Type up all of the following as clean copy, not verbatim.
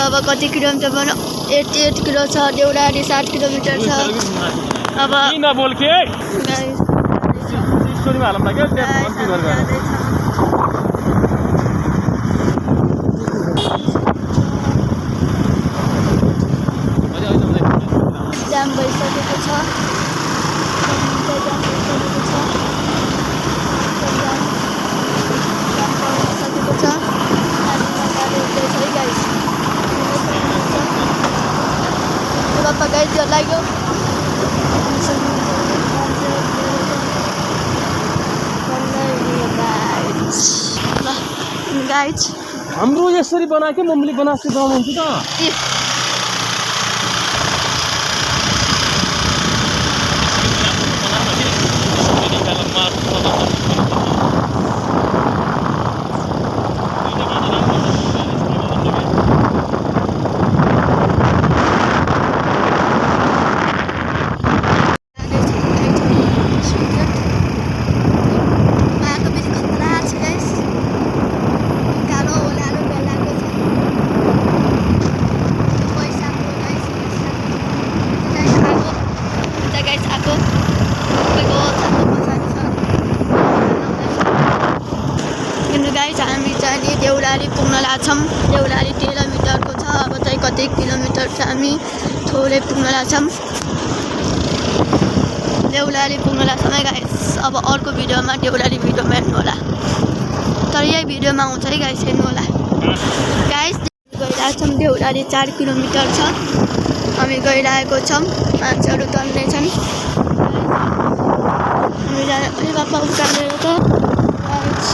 अब कति किलोमिटर बन्यो 88 किलो छ देउराली 60 किलोमिटर छ अब किन बोल के स्टोरीमा हालौँ न के अन्तिम घर गएर जाम भइसकेको छ guys, yo like guys हाम्रो यसरी बनाके मम्मीले बनासे बनाउँछ त देउराली पुग्न लाग्छौं देउराली 13 मिटरको छ अब चाहिँ कति किलोमिटर छ हामी थोरै पुग्न लाग्छौं देउराली पुग्न लाग्छौं है गाइस अब अर्को भिडियोमा देउराली भिडियोमा हेर्नु होला तर यही भिडियोमा आउँछ है गाइस हेर्नु होला गाइस गइरहेछौं देउराली 4 किलोमिटर छ हामी गइरहेको छौं मान्छेहरु तन्दै छन् हामी जाने अलि बापा उकालेर त गाइस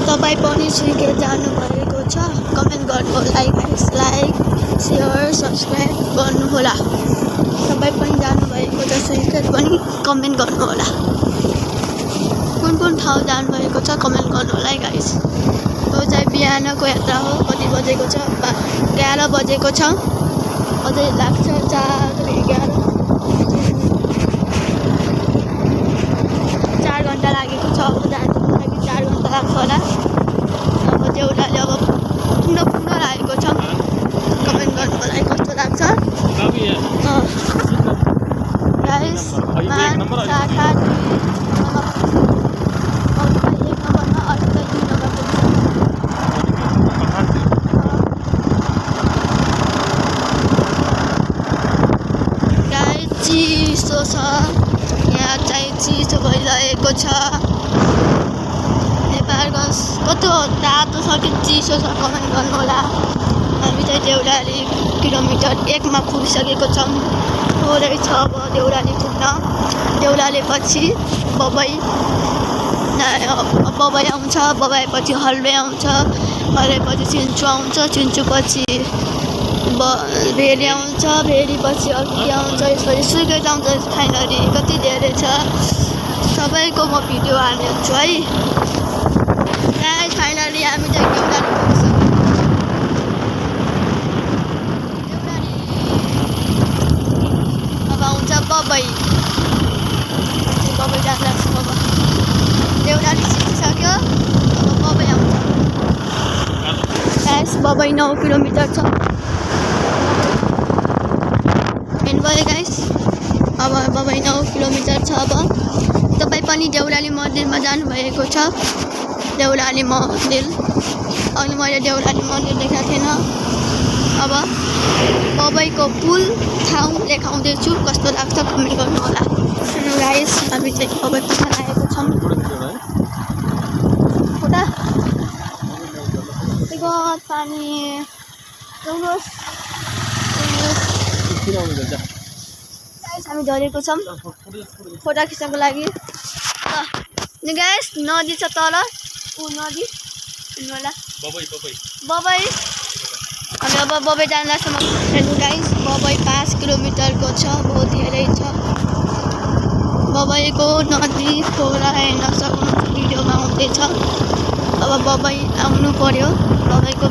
तपाईं पनि सिकेर जानु भएको छ कमेन्ट गर्नु होला गाइस लाइक शेयर सब्स्क्राइब गर्नु होला तपाईं पनि जानु भएको छ सिकेर पनि कमेन्ट गर्नु होला कुन ठाउँ जानु भएको छ कमेन्ट गर्नु होला गाइस यो चाहिँ बिहानको यात्रा हो कति बजेको छ 11 बजेको छ अझै लाग्छ 4 घण्टा लागेको छ अब जानु लागि 4 घण्टा लाग्छ होला अब देउराली अब पुग्न लागेको छ कमेन्ट गर्नु होला कस्तो लाग्छ गाइस चिसो छ यहाँ चाहिँ चिसो भइरहेको छ नेपालगञ्ज कस्तो तातो छ कि चिसो छ कमेन्ट गर्नु होला हामी चाहिँ देउराली किलोमिटर 1 मा पुगिसकेको छौं थोरै छ अब देउराली पुग्न देउराली पछि बबई आउँछ बबई पछि हल्वे आउँछ हल्वे पछि चिन्चु आउँछ चिन्चु पछि भेरी आउँछ भेरी पछि अर्की आउँछ यसरी सुकै आउँछ फाइनली कति धेरै छ सबैको म भिडियो हाल्ने हुन्छु है गाइस फाइनली हामी चाहिँ देउराली पुगिसक्यौं अब आउँछ बबई जान लाग्छ अब देउराली सिकिसक्यो अब बबई आउँछ गाइस बबई 9 किलोमिटर छ भयो गाइस अब बबई 9 किलोमिटर छ अब तपाईं पनि देउराली मन्दिरमा जानु भएको छ देउराली मन्दिर अनि मैले देउराली मन्दिर देखाएको थिएन अब बबईको पुल ठाउँ देखाउँदै छु कस्तो लाग्छ कमेन्ट गर्नु होला गाइस हामी चाहिँ बबई पुग्न लागेको छौं फोटा गड पानी जोस हामी झरेको छौं फोटो खिच्नको लागि गाइस नदी छ तल उ नदी हेर्नु होला बबई हामी अब बबाई जान लाग्छौँ। हेर्नु गाइस, बबाई 5 किलोमिटरको छ, बहुत धेरै छ। बबाईको नदी खोला हेर्न सक्नुहुन्छ, भिडियोमा आउँदैछ। अब बबाई आउनु पर्यो, बबाईको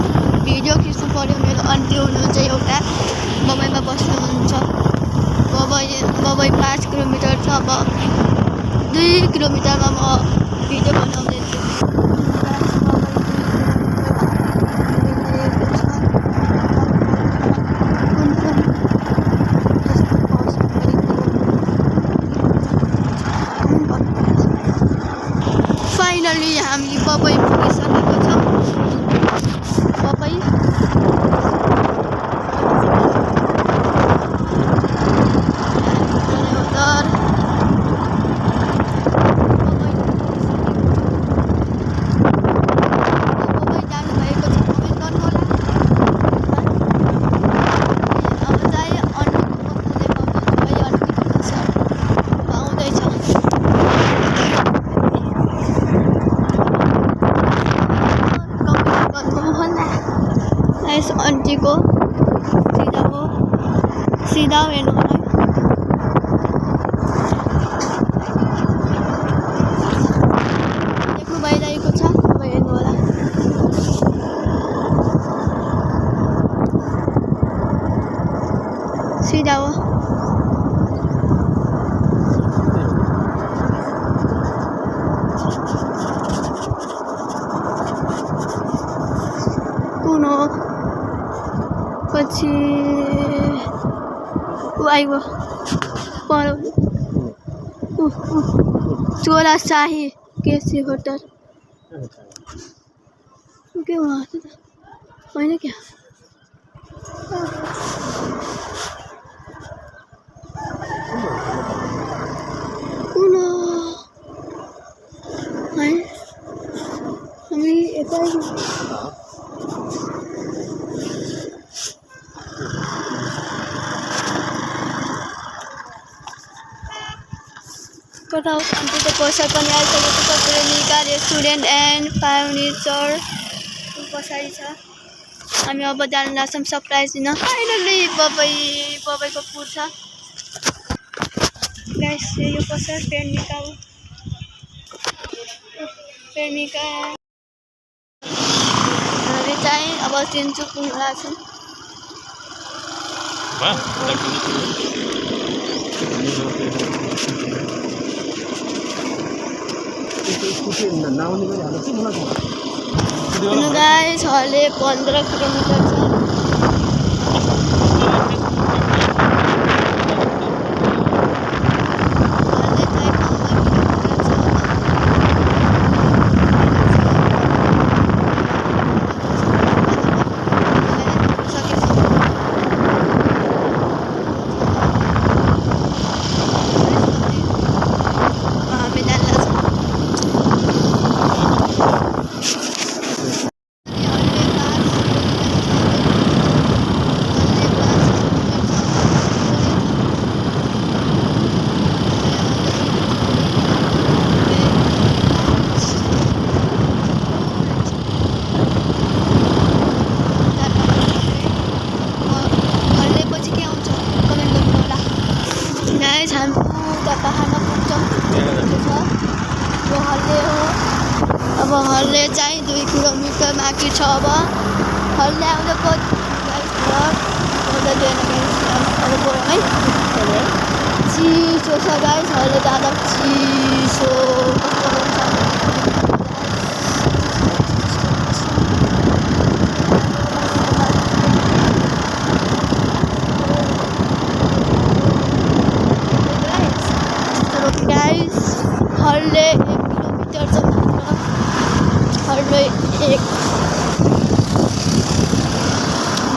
भिडियो खिच्नु पर्यो। मेरो आन्टी हुनुहुन्छ एउटा, बबाईमा बस्नुहुन्छ। बबाई 5 किलोमिटर छ। अब 2 किलोमिटरमा म भिडियो बनाउँदैछु। फाइनली हामी बबाई पुगिसकेको छौँ। बबाई आन्टीको सिधा हेर्नु होला। देख्नु भइरहेको छ, अब हेर्नु होला। सिधा हो। कुन हो पछि आइगयो चोला शाही केसी होटल के वहाँ त होइन क्या कुन है हामी यता Courthouse आन्टीको पोस्टर पनि आइसकेको छ। प्रेमिका रेस्टुरेन्ट एन्ड फर्निचर पछाडि छ। हामी अब जान लाग्छौँ सरप्राइज दिन। फाइनली बबाईको पुग्छ गाइस। यो पोस्टर प्रेमिका हो। प्रेमिका हामी चाहिँ अब चिन्चु पुग्न लाग्छौँ। गाइस हले 15 किलोमिटर छ। अब हल्ले चाहिँ 2 किलोमिटर बाँकी छ। अब हल्ले आउँदा चिसो छ गाइस। हल्ले जाँदा चिसो गाइस। हल्ले 1 किलोमिटर छ मात्र। हल्ले 1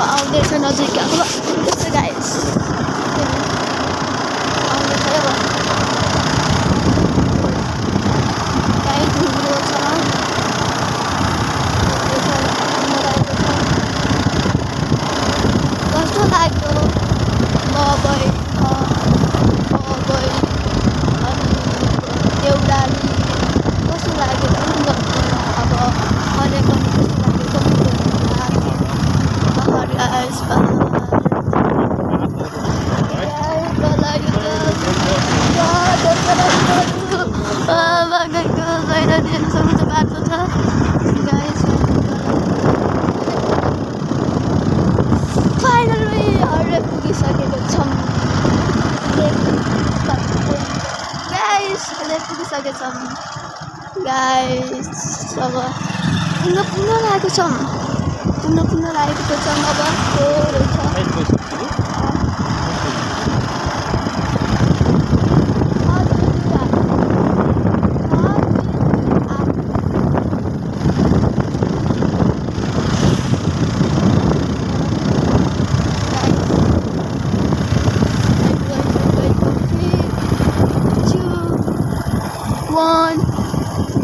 आउँदैछ नजिक। अब त्यसो गाइस आउँदैछ। अब गाई धुलो छ। कस्तो लाग्यो बबाई देउराली कस्तो लाग्यो अब हले पनि कस्तो लाग्यो कमेन्ट गर्नु होला। पुगिसकेछौँ गाइस। अब पुग्न लागेको छौँ अब थोरै छ।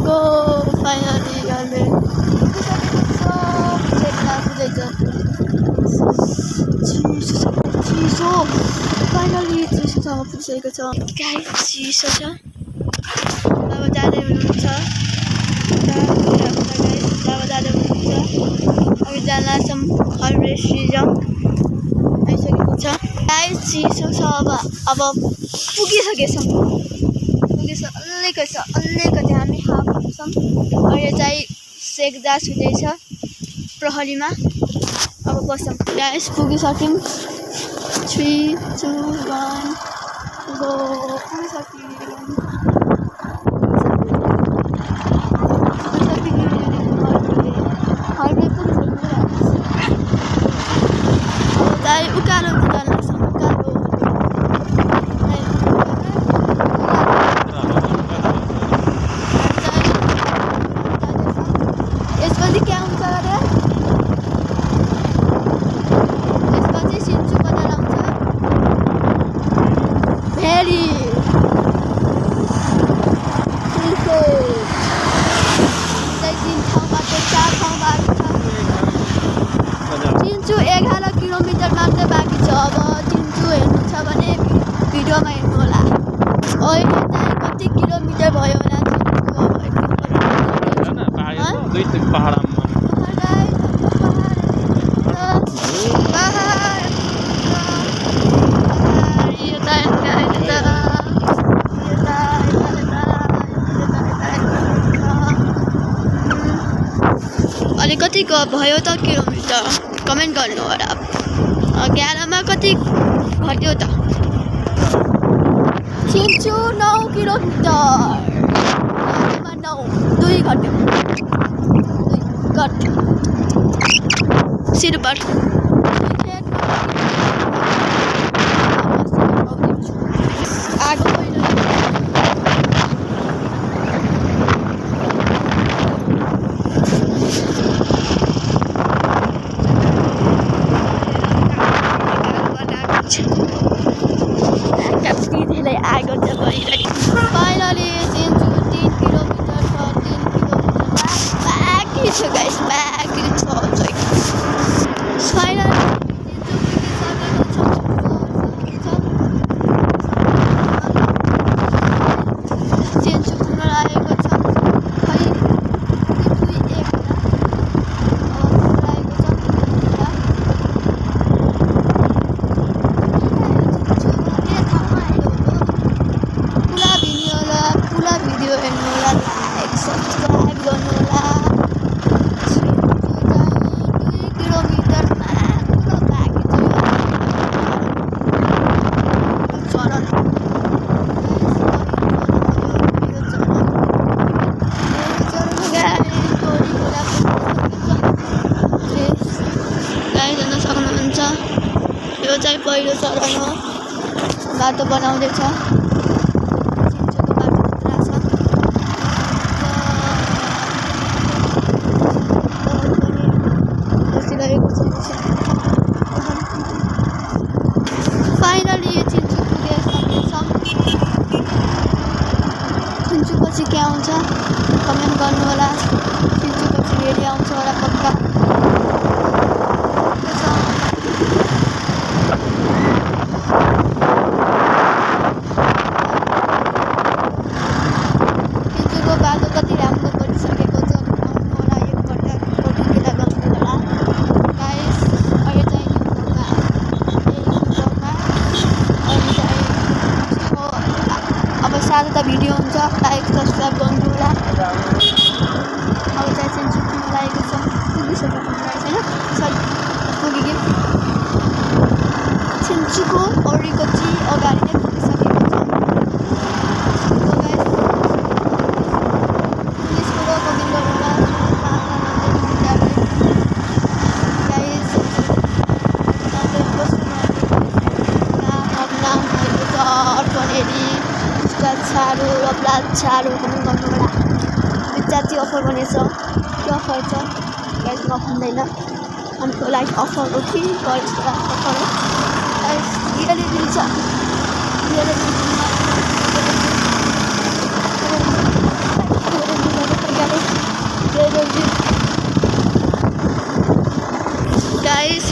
Go! Finally, फाइनली चिसोसँग पुगिसकेको छ गाइस। चिसो छ अब जाँदै हुनुहुन्छ अब जान लाग्छौँ हर्भेस्ट रिजन आइसकेको छ गाइस। चिसो छ अब पुगिसकेछौँ अल्लेकति हामी हाफ्छौँ। अहिले चाहिँ सेक्दा छुँदैछ प्रहरीमा। अब बस्छौँ गाइस। पुगिसक्यौँ 3, 2, 1 गो। उकालो यसपछि क्या हुन्छ अरे? यसपछि सिन्चु बजार आउँछ। भेरी तीन ठाउँबाट 4 ठाउँ बाटो छ। सिन्चु 11 किलोमिटर मात्रै बाँकी छ। अब सिन्चु हेर्नु छ भने भिडियोमा हेर्नु होला। अहिले चाहिँ कति किलोमिटर भयो होला अनि कतिको भयो त किलोमिटर कमेन्ट गर्नु होला। 11मा कति घट्यो त? सिन्चु 9 किलोमिटर 9 2 घट्यो। सिल्भर आगो आगो छ भइरहेको। फाइनली सिन्चु 3 किलोमिटर छ। 3 किलोमिटर बाँकी छ गाइस, बाँकी छ। फाइनली सिन्चु पुग्न लागेको छ। खै भिडियो हेर्नु होला, लाइक सब्सक्राइब गर्नु होला। 2 किलोमिटरमा पुरा बाँकी छ। चरण गाई जान सक्नुहुन्छ। यो चाहिँ पहिलो चरण हो। बाटो बनाउँदैछ। Finally Hsinchu पुगिसकेछौँ। सिन्चु पछि के आउँछ कमेन्ट गर्नु होला। सिन्चु पछि भेरी आउँछ होला पक्का। सिन्चुको बाटो कति राम्रो बनिसकेको छ आउनु होला। एकपल्ट फोटो खिच्दा गर्नु होला गाइस। अहिले चाहिँ अब सानो त भिडियो हुन्छ, लाइक सब्सक्राइब गर्नु होला। अब चाहिँ सिन्चु पुग्न लागेको छ। पुगिसकेको होइन पुगिगयो। सिन्चुको अलिकति अगाडि नै पुगिसकेको छ। इच्छाहरू कमेन्ट गर्नु होला विचार चाहिँ अफर बनेछ के अफर छ गाइस म भन्दैन हाम्रो लाइक अफर हो कि गर्ल्सको अफर हो गाइस रियली दिन्छ गाइस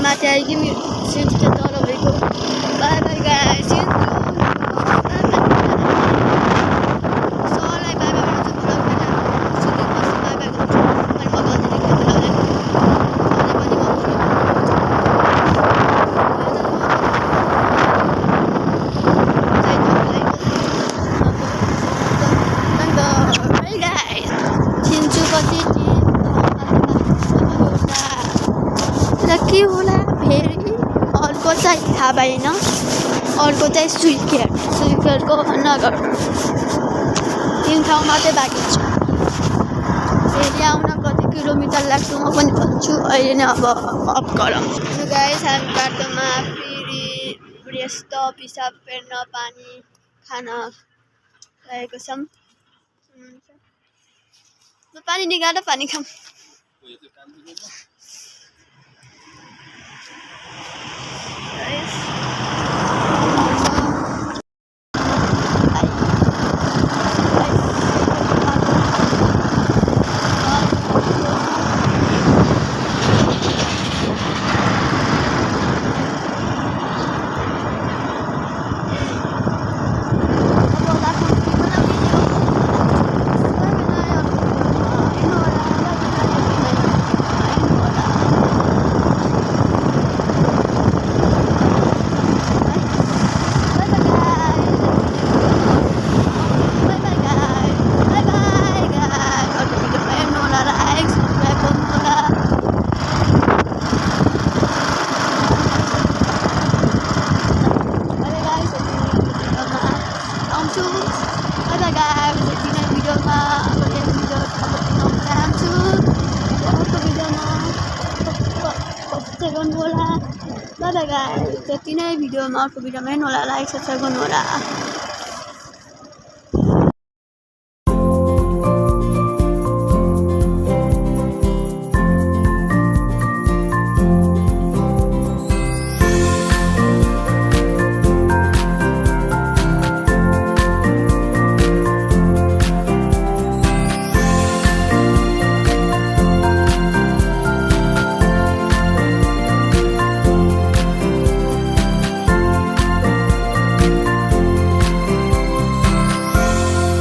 माथि आइगयौँ सिन्स चाहिँ तल भएको बाई बाई गाइस सरलाई बाई बाई के होला फेरि अर्को चाहिँ थाहा भएन अर्को चाहिँ स्विकेटको नगर 3 ठाउँ मात्रै बाँकी छ फेरि आउन कति किलोमिटर लाग्छ म पनि भन्छु अहिले नै अब अफ गरौँ गाइस हामी बाटोमा फेरि यस्तो पिसाब फेर्न पानी खान लागेको छौँ पानी निकालेर पानी खाऊँ त्यति नै भिडियोमा अर्को भिडियोमा हेर्नु होला लाइक सब्सक्राइब गर्नु होला